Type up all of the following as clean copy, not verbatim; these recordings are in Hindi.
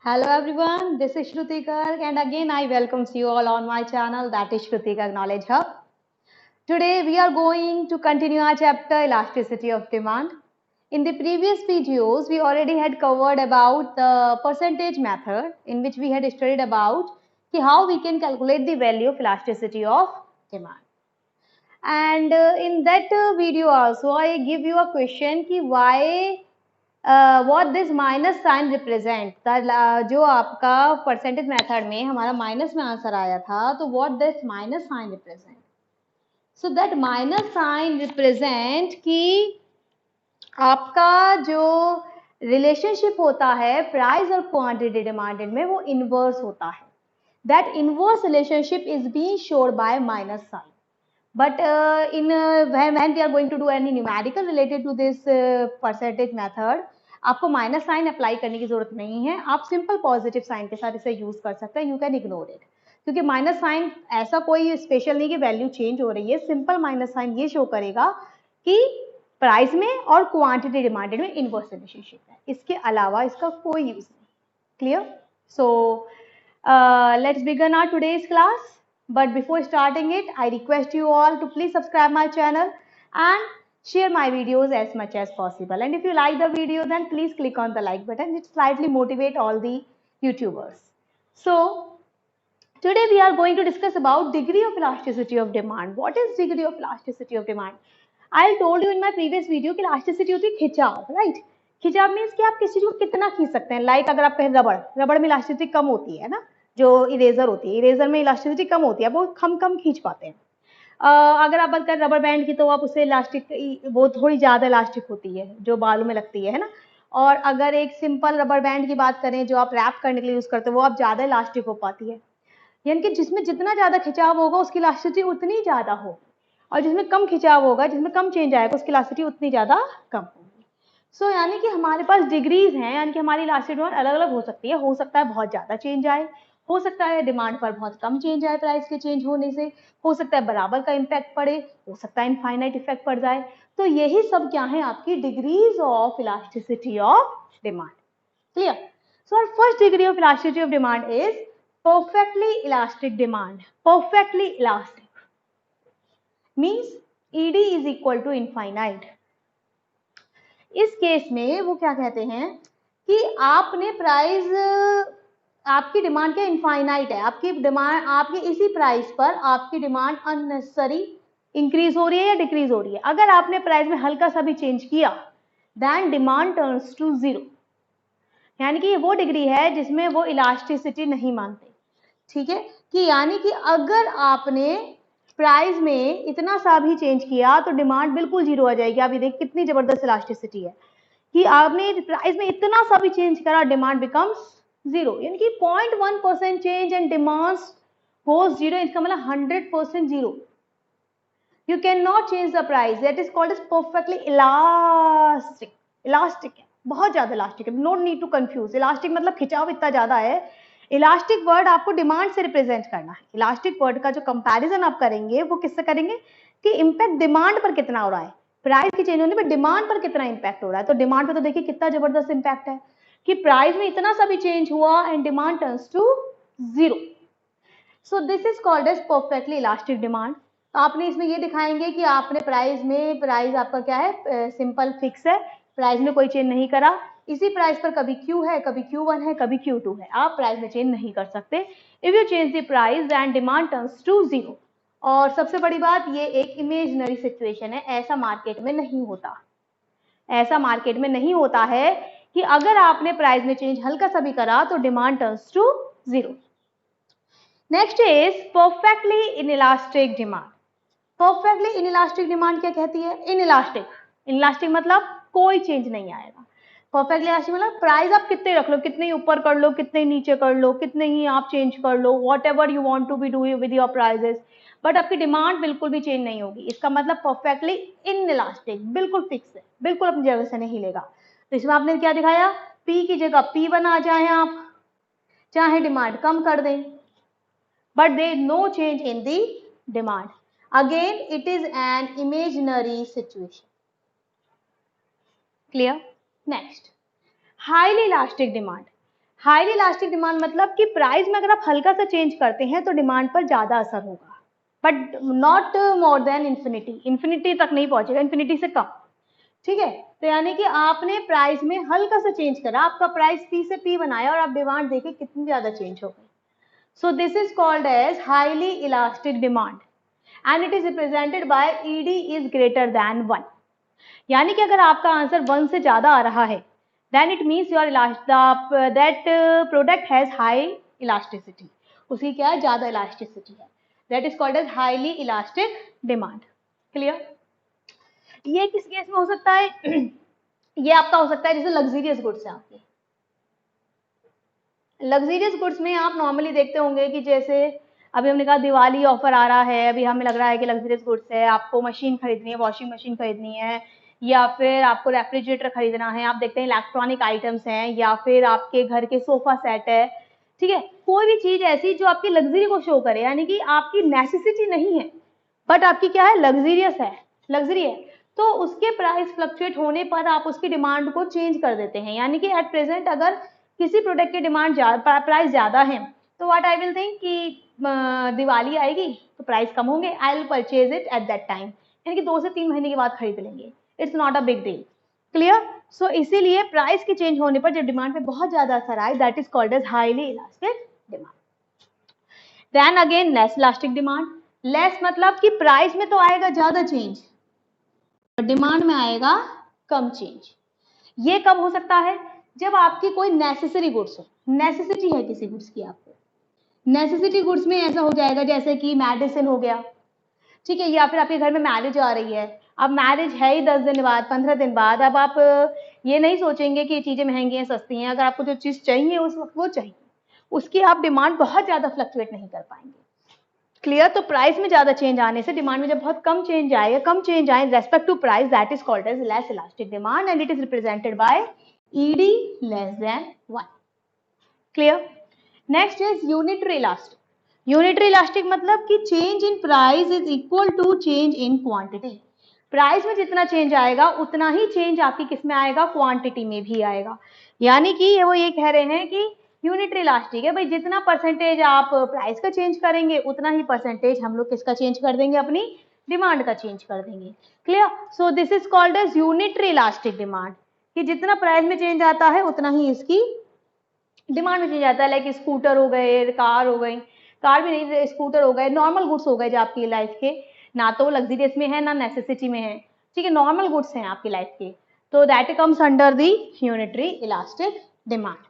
Hello everyone, this is Shruti Garg and again I welcome you all on my channel that is Shruti Garg Knowledge Hub. Today we are going to continue our chapter Elasticity of Demand. In the previous videos we already had covered about the percentage method in which we had studied about how we can calculate the value of elasticity of demand. And in that video also I give you a question कि why what this minus sign represent, जो आपका परसेंटेज मेथड में हमारा माइनस में आंसर आया था तो what this minus sign represent. So that minus sign represent कि आपका जो रिलेशनशिप होता है प्राइस और क्वांटिटी डिमांडेड में वो इनवर्स होता है. That inverse relationship is being showed by minus sign. But when we are going to do any numerical related to this percentage method, आपको माइनस साइन अप्लाई करने की जरूरत नहीं है. आप सिंपल पॉजिटिव साइन के साथ इसे यूज कर सकते हैं. यू कैन इग्नोर इट क्योंकि माइनस साइन ऐसा कोई स्पेशल नहीं कि वैल्यू चेंज हो रही है. सिंपल माइनस साइन ये शो करेगा कि प्राइस में और क्वांटिटी डिमांडेड में इनवर्स रिलेशनशिप है. इसके अलावा इसका कोई यूज नहीं. Clear? So let's begin our today's class. But before starting it, I request you all to please subscribe my channel and share my videos as much as possible. And if you like the video, then please click on the like button. It slightly motivate all the YouTubers. So today we are going to discuss about degree of elasticity of demand. What is degree of elasticity of demand? I told you in my previous video कि elasticity होती है खिंचाव, right? खिंचाव मीन्स कि आप किसी चीज को कितना खींच सकते हैं. लाइक अगर आप कहें रबड़ में इलास्टिसिटी कम होती है ना, जो इरेजर होती है, इरेजर में इलास्टिसिटी कम होती है, वो कम खींच पाते हैं. अगर आप बात करें रबर बैंड की तो आप उससे इलास्टिक वो थोड़ी ज़्यादा इलास्टिक होती है जो बालों में लगती है ना. और अगर एक सिंपल रबर बैंड की बात करें जो आप रैप करने के लिए यूज़ करते हो वो आप ज़्यादा इलास्टिक हो पाती है. यानी कि जिसमें जितना ज़्यादा खिंचाव होगा उसकी इलास्टिसिटी उतनी ज़्यादा होगी और जिसमें कम खिंचाव होगा, जिसमें कम चेंज आएगा, उसकी इलास्टिसिटी उतनी ज़्यादा कम होगी. सो यानी कि हमारे पास डिग्रीज हैं, यानी कि हमारी इलास्टिसिटी अलग अलग हो सकती है. हो सकता है बहुत ज़्यादा चेंज आए, हो सकता है डिमांड पर बहुत कम चेंज आए प्राइस के चेंज होने से, हो सकता है बराबर का इम्पैक्ट पड़े, हो सकता है इनफाइनाइट इफेक्ट पड़ जाए. तो यही सब क्या है आपकी degrees of elasticity of demand. Clear? So our first degree of elasticity of demand is perfectly elastic demand. Perfectly elastic means ED is equal to infinite. इस केस में वो क्या कहते हैं कि आपने प्राइस, आपकी डिमांड क्या इनफाइनाइट है. आपकी डिमांड, आपकी इसी प्राइस पर आपकी डिमांड अननेसेसरी इंक्रीज हो रही है या डिक्रीज हो रही है. अगर आपने प्राइस में हल्का सा भी चेंज किया then demand turns to zero. यानी कि ये वो डिग्री है जिसमें वो इलास्टिसिटी नहीं मानते. ठीक है कि यानी कि अगर आपने प्राइस में इतना सा भी चेंज किया तो डिमांड बिल्कुल जीरो आ जाएगी. आप ये देखिए कितनी जबरदस्त इलास्टिसिटी है कि आपने प्राइस में इतना सा भी चेंज करा डिमांड बिकम्स जीरो. यानी कि 0.1% change and demand goes zero. इसका मतलब 100% zero. You can not change the price. That is called as perfectly elastic. Elastic है, बहुत ज्यादा इलास्टिक है. No need to confuse. Elastic मतलब खिंचाव इतना ज्यादा है. इलास्टिक वर्ड आपको डिमांड से रिप्रेजेंट करना है. इलास्टिक वर्ड का जो कंपैरिजन आप करेंगे वो किससे करेंगे कि इंपैक्ट डिमांड पर कितना हो रहा है. प्राइस की चेंज होने पर डिमांड पर कितना इंपैक्ट हो रहा है. तो डिमांड पर तो देखिए कितना जबरदस्त इंपैक्ट है कि प्राइस में इतना सा भी चेंज हुआ and demand turns to zero. So this is called as perfectly elastic demand. तो आपने इसमें ये दिखाएंगे कि आपने प्राइस में, प्राइस आपका क्या है सिंपल फिक्स है, प्राइस में कोई चेंज नहीं करा. इसी प्राइस पर कभी Q है, कभी Q1 है, कभी Q2 है. आप प्राइस में चेंज नहीं कर सकते. If you change the price and demand turns to zero. और सबसे बड़ी बात ये एक इमेजिनरी सिचुएशन है. ऐसा मार्केट में नहीं होता. ऐसा मार्केट में नहीं होता है कि अगर आपने प्राइस में चेंज हल्का सा भी करा तो demand turns to zero. Next is perfectly inelastic demand. Perfectly inelastic demand क्या कहती है? इनइलास्टिक. इनइलास्टिक मतलब कोई चेंज नहीं आएगा. परफेक्टली इलास्टिक मतलब प्राइस आप कितने रख लो, कितने ही ऊपर कर लो, कितने नीचे कर लो, कितने ही आप चेंज कर लो, whatever you want to be do with your prices, but आपकी डिमांड बिल्कुल भी चेंज नहीं होगी. इसका मतलब परफेक्टली इनइलास्टिक, बिल्कुल फिक्स है, बिल्कुल अपनी जगह से नहीं हिलेगा. तो इसमें आपने क्या दिखाया, पी की जगह P1 आ जाए आप, चाहे डिमांड कम कर दें, but there is no change in the demand. Again, it is an imaginary situation. Clear? Next, highly elastic demand. Highly elastic demand मतलब कि प्राइस में अगर आप हल्का सा चेंज करते हैं तो डिमांड पर ज्यादा असर होगा, but not more than infinity, infinity तक नहीं पहुंचेगा, इन्फिनिटी से कम, ठीक है। तो यानी कि आपने प्राइस में हल्का सा चेंज करा, आपका प्राइस पी से पी बनाया और आप डिमांड देखे कितनी ज्यादा चेंज हो गई। So this is called as highly elastic demand and it is represented by ED is greater than 1। यानी कि अगर आपका आंसर 1 से ज्यादा आ रहा है, then it means your that product has high elasticity, उसकी क्या है, ज्यादा इलास्टिसिटी है, that is called as highly elastic demand. Clear? ये किस केस में हो सकता है? ये आपका हो सकता है जैसे लग्जरियस गुड्स है आपके, लग्जरियस गुड्स में आप नॉर्मली देखते होंगे कि जैसे अभी हमने कहा दिवाली ऑफर आ रहा है, अभी हमें लग रहा है कि लग्जरियस गुड्स है, आपको मशीन खरीदनी है, वॉशिंग मशीन खरीदनी है, या फिर आपको रेफ्रिजरेटर खरीदना है, आप देखते हैं इलेक्ट्रॉनिक आइटम्स हैं, या फिर आपके घर के सोफा सेट है, ठीक है, कोई भी चीज ऐसी जो आपकी लग्जरी को शो करे, यानी कि आपकी नेसेसिटी नहीं है बट आपकी क्या है, लग्जरियस है, लग्जरी है, तो उसके प्राइस फ्लक्चुएट होने पर आप उसकी डिमांड को चेंज कर देते हैं। यानी कि एट प्रेजेंट अगर किसी प्रोडक्ट की डिमांड प्राइस ज्यादा है तो व्हाट आई विल थिंक कि दिवाली आएगी तो प्राइस कम होंगे, I will purchase it at that time, यानी कि 2 से 3 महीने के बाद खरीद लेंगे, it's not a big deal. Clear? So इसीलिए प्राइस के चेंज होने पर जब डिमांड पे बहुत ज्यादा असर आए, that is called as highly elastic demand. Then again less elastic demand, less मतलब कि प्राइस में तो आएगा ज्यादा चेंज, डिमांड में आएगा कम चेंज। ये कब हो सकता है? जब आपकी कोई नेसेसरी गुड्स हो, नेसेसिटी है किसी गुड्स की आपको, नेसेसिटी गुड्स में ऐसा हो जाएगा जैसे कि मेडिसिन हो गया, ठीक है, या फिर आपके घर में मैरिज आ रही है, अब मैरिज है ही 10 दिन बाद, 15 दिन बाद, अब आप ये नहीं सोचेंगे कि चीजें महंगी हैं सस्ती हैं, अगर आपको जो चीज चाहिए उस वक्त वो चाहिए, उसकी आप डिमांड बहुत ज्यादा फ्लक्चुएट नहीं कर पाएंगे। क्लियर? तो प्राइस में ज्यादा चेंज आने से डिमांड में जब बहुत कम चेंज आए, respect to price, that is called as less elastic demand and it is represented by ED less than 1। Clear? Next is unitary elastic. Unitary elastic मतलब कि change in price is equal to change in quantity, price में जितना चेंज आएगा उतना ही चेंज आपकी किस में आएगा, क्वांटिटी में भी आएगा। यानी कि वो ये कह रहे हैं कि यूनिटरी इलास्टिक है भाई, जितना परसेंटेज आप प्राइस का चेंज करेंगे उतना ही परसेंटेज हम लोग किसका चेंज कर देंगे, अपनी डिमांड का चेंज कर देंगे। Clear? So this is called as unitary elastic demand, कि जितना प्राइस में चेंज आता है उतना ही इसकी डिमांड में चेंज आता है। लाइक स्कूटर हो गए, कार हो गई, कार भी नहीं, स्कूटर हो गए, नॉर्मल गुड्स हो गए जो आपकी लाइफ के ना तो लग्जरियस में है ना नेसेसिटी में है, ठीक है, नॉर्मल गुड्स हैं आपकी लाइफ के, तो that comes under the unitary elastic demand.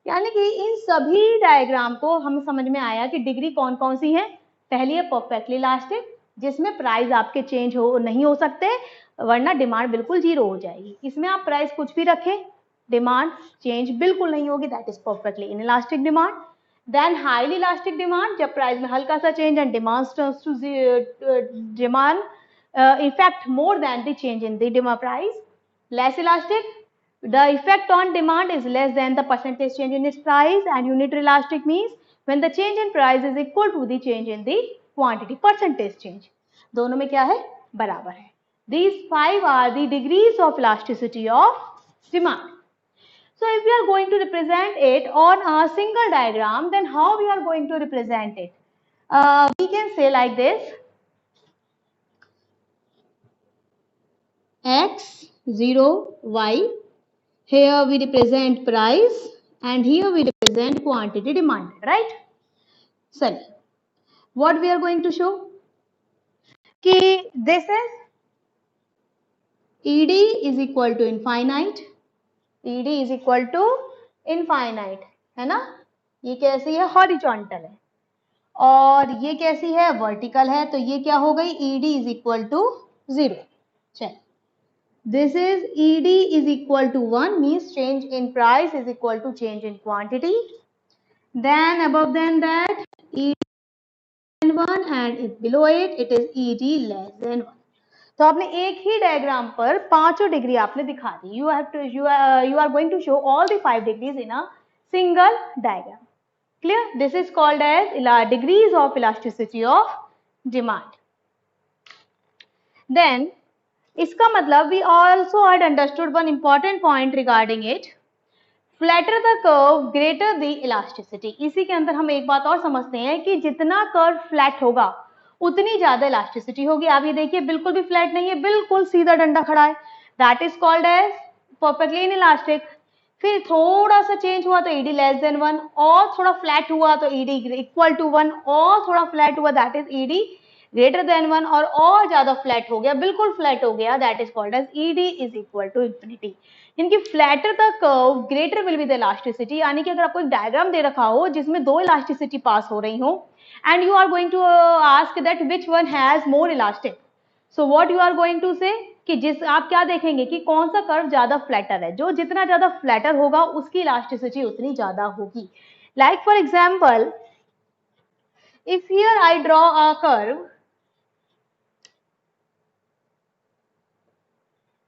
यानी कि इन सभी डायग्राम को हमें समझ में आया कि डिग्री कौन कौन सी है। पहली है परफेक्टली इलास्टिक, जिसमें प्राइस आपके चेंज हो नहीं हो सकते वरना डिमांड बिल्कुल जीरो हो जाएगी, इसमें आप प्राइस कुछ भी रखें डिमांड चेंज बिल्कुल नहीं होगी, that is perfectly inelastic demand. Then highly elastic demand, जब प्राइस में हल्का सा change and demand turns to demand effect more than the change in the demand price. Less elastic, the effect on demand is less than the percentage change in its price, and unitary elastic means when the change in price is equal to the change in the quantity, percentage change, दोनों में क्या है, बराबर है। These 5 are the degrees of elasticity of demand. So if we are going to represent it on a single diagram, then how we are going to represent it? We can say like this: x 0 y, here we represent price and here we represent quantity demanded, right? So what we are going to show कि this is ED is equal to infinite, ED is equal to infinite, है ना, ये कैसी है, हॉरिजॉन्टल है, और ये कैसी है, वर्टिकल है, तो ये क्या हो गई, ED is equal to 0। चल, this is ED is equal to 1 means change in price is equal to change in quantity. Then above than that ED than 1 and below it is ED less than 1. तो आपने एक ही डायग्राम पर पांचों डिग्री आपने दिखा दी। You are going to show all the 5 degrees in a single diagram. Clear? This is called as degrees of elasticity of demand. Then इसका मतलब we also had understood one important point regarding it. Flatter the curve greater the elasticity. इसी के अंदर हम एक बात और समझते हैं कि जितना कर्व फ्लैट होगा उतनी ज्यादा इलास्टिसिटी होगी। आप ये देखिए बिल्कुल भी फ्लैट नहीं है, बिल्कुल सीधा डंडा खड़ा है, that is called as perfectly inelastic. फिर थोड़ा सा चेंज हुआ तो ईडी लेस देन 1, और थोड़ा फ्लैट हुआ तो ईडी इक्वल टू 1, और थोड़ा फ्लैट हुआ that is ED greater than 1, और ज्यादा फ्लैट हो गया, बिल्कुल फ्लैट हो गया, that is called as ED is equal to infinity. इनकी flatter the curve greater will be the elasticity. यानी कि अगर आपको एक डायग्राम दे रखा हो जिसमें दो इलास्टिसिटी पास हो रही हो and you are going to ask that which one has more elastic, so what you are going to say कि जिस आप क्या देखेंगे कि कौन सा कर्व ज्यादा फ्लैटर है, जो जितना ज्यादा फ्लैटर होगा उसकी इलास्टिसिटी उतनी ज्यादा होगी। Like for example, if here I draw a curve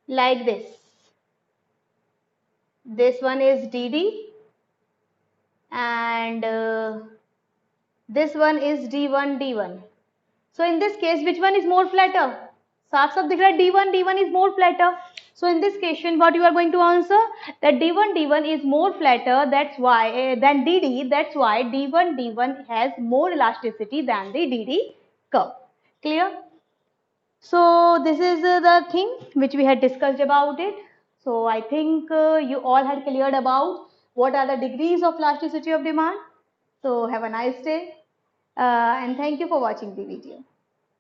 like this one is dd and this one is d1 so in this case which one is more flatter? साफ साफ दिख रहा है d1 is more flatter. So in this question what you are going to answer that d1 is more flatter, that's why than dd, that's why d1 has more elasticity than the dd curve. Clear? So this is the thing which we had discussed about it. So I think you all had cleared about what are the degrees of elasticity of demand. So have a nice day and thank you for watching the video.